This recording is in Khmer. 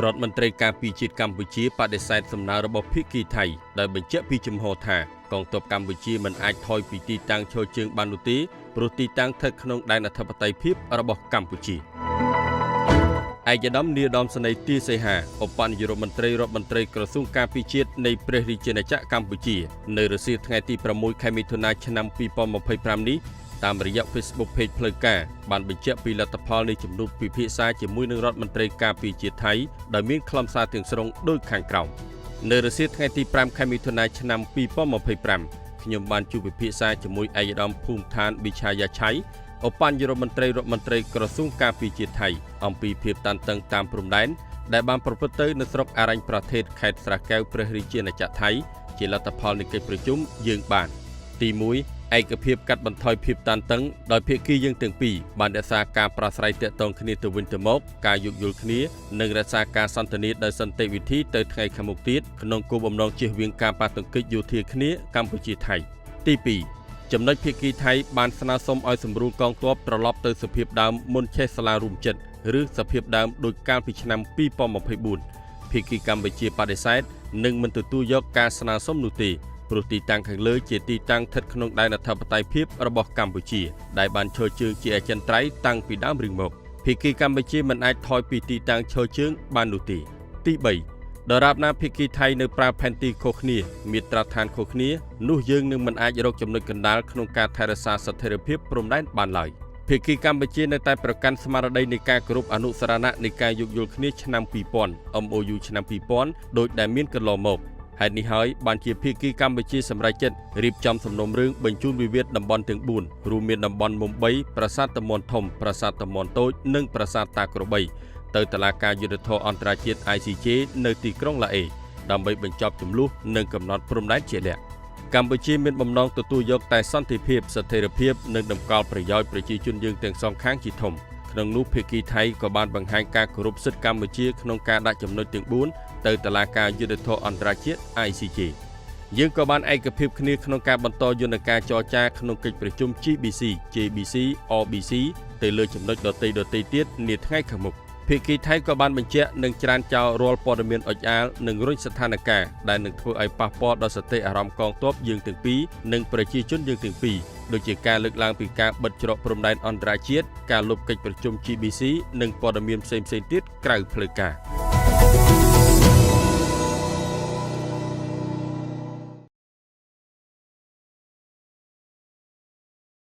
រដ្ឋមន្ត្រីការពារជាតិកម្ពុជាបដិសេធសំណើរបស់ភាគីថៃដោយបញ្ជាក់ពីជំហរថាកងទ័ពកម្ពុជាមិនអាចថយពីទីតាំងឈរជើងបាននោះទេព្រោះទីតាំងស្ថិតក្នុងដែនអធិបតេយ្យភាពរបស់កម្ពុជាឯកឧត្តមនាយឧត្តមសេនីយ៍ទីសីហាឧបនាយករដ្ឋមន្ត្រីក្រសួងការពារជាតិនៃព្រះរាជាណាចក្រកម្ពុជានៅរសៀលថ្ងៃទី6ខែមិថុនាឆ្នាំ2025នេះតាមរយៈ Facebook Page ផ្លូវការបានបញ្ជាក់ពីលទ្ធផលនៃជំនួបពិភាក្សាជាមួយនឹងរដ្ឋមន្ត្រីការពារជាតិថៃដែលមានខ្លឹមសារទាំងស្រុងដូចខាងក្រោមនៅរសៀលថ្ងៃទី5ខែមិថុនាឆ្នាំ2025ខ្ញុំបានជួបពិភាក្សាជាមួយឯកឧត្តមភូមិឋានប៊ីឆាយ៉ាឆៃឧបនាយករដ្ឋមន្ត្រីក្រសួងការពារជាតិថៃអំពីភាពតានតឹងតាមព្រំដែនដែលបានប្រព្រឹត្តទៅនៅស្រុកអរញ្ញប្រទេសខេត្តស្រះកែវព្រះរាជាណាចក្រថៃជាលទ្ធផលនៃកិច្ចប្រជុំយើងបានទី1ឯកភាពកាត់បន្ថយភាពតានតឹងដោយភាគីយើងទាំងពីរបានរក្សាការប្រាស្រ័យទាក់ទងគ្នាទៅវិញទៅមកការយោគយល់គ្នានិងរក្សាការសន្ទនាដោយសន្តិវិធីទៅថ្ងៃខាងមុខទៀតក្នុងគោលបំណងជៀសវាងការប៉ះទង្គិចយោធាគ្នាកម្ពុជាថៃទី2ចំណុចភាគីថៃបានស្នើសុំឲ្យសម្រួលកងទ័ពត្រឡប់ទៅសភាពដើមមុនឆេះសាលារួមចិត្តឬសភាពដើមដោយកាលពីឆ្នាំ2024ភាគីកម្ពុជាបដិសេធនិងមិនទទួលយកការស្នើសុំនោះទេព្រោះទីតាំងខាងលើជាទីតាំងស្ថិតក្នុងដែនអធិបតេយ្យភាពរបស់កម្ពុជាដែលបានឈរជើងជាអចិន្ត្រៃយ៍តាំងពីដើមរៀងមកភាគីកម្ពុជាមិនអាចថយពីទីតាំងឈរជើងបាននោះទេទី3ដរាបណាភាគីថៃនៅប្រើផែនទីខុសគ្នាមាត្រដ្ឋានខុសគ្នានោះយើងនឹងមិនអាចរកចំណុចកណ្ដាលក្នុងការថែរក្សាស្ថិរភាពព្រំដែនបានឡើយភាគីកម្ពុជានៅតែប្រកាន់ស្មារតីនៃការគោរពអនុស្សរណៈនៃការយោគយល់គ្នាឆ្នាំ2000 MOU ឆ្នាំ2000ដោយដែលមានកន្លងមកហេតុនេះហើយបានជាភាគីកម្ពុជាសម្រេចចិត្តរៀបចំសំណុំរឿងបញ្ជូនវិវាទតំបន់ទាំង4រួមមានតំបន់មុំ3ប្រាសាទតាមាន់ធំប្រាសាទតាមាន់តូចនិងប្រាសាទតាក្របីទៅតុលាការយុត្តិធម៌អន្តរជាតិ ICJ នៅទីក្រុងឡាអេដើម្បីបញ្ចប់ជម្លោះនិងកំណត់ព្រំដែនជាក់លាក់កម្ពុជាមានបំណងទទួលយកតែសន្តិភាពស្ថិរភាពនិងតម្កល់ប្រយោជន៍ប្រជាជនយើងទាំងសងខាងជាធំក្នុងនោះភាគីថៃក៏បានបង្ហាញការគោរពសិទ្ធិកម្ពុជាក្នុងការដាក់ចំណុចទាំង4ទៅតុលាការយុត្តិធម៌អន្តរជាតិ ICJ យើងក៏បានឯកភាពគ្នាក្នុងការបន្តយន្តការចរចាក្នុងកិច្ចប្រជុំ GBC, JBC, RBC ទៅលើចំណុចដទៃទៀតនាថ្ងៃខាងមុខភាគីថៃក៏បានបញ្ជាក់នឹងច្រានចោលរាល់ព័ត៌មានអុចអាលនិងរុញស្ថានភាពដែលនឹងធ្វើឲ្យប៉ះពាល់ដល់សតិអារម្មណ៍កងទ័ពយើងទាំងពីរនិងប្រជាជនយើងទាំងពីរដូចជាការលើកឡើងពីការបិទច្រកព្រំដែនអន្តរជាតិការលុបកិច្ចប្រជុំ GBC និងព័ត៌មានផ្សេងៗទៀតក្រៅផ្លូវការ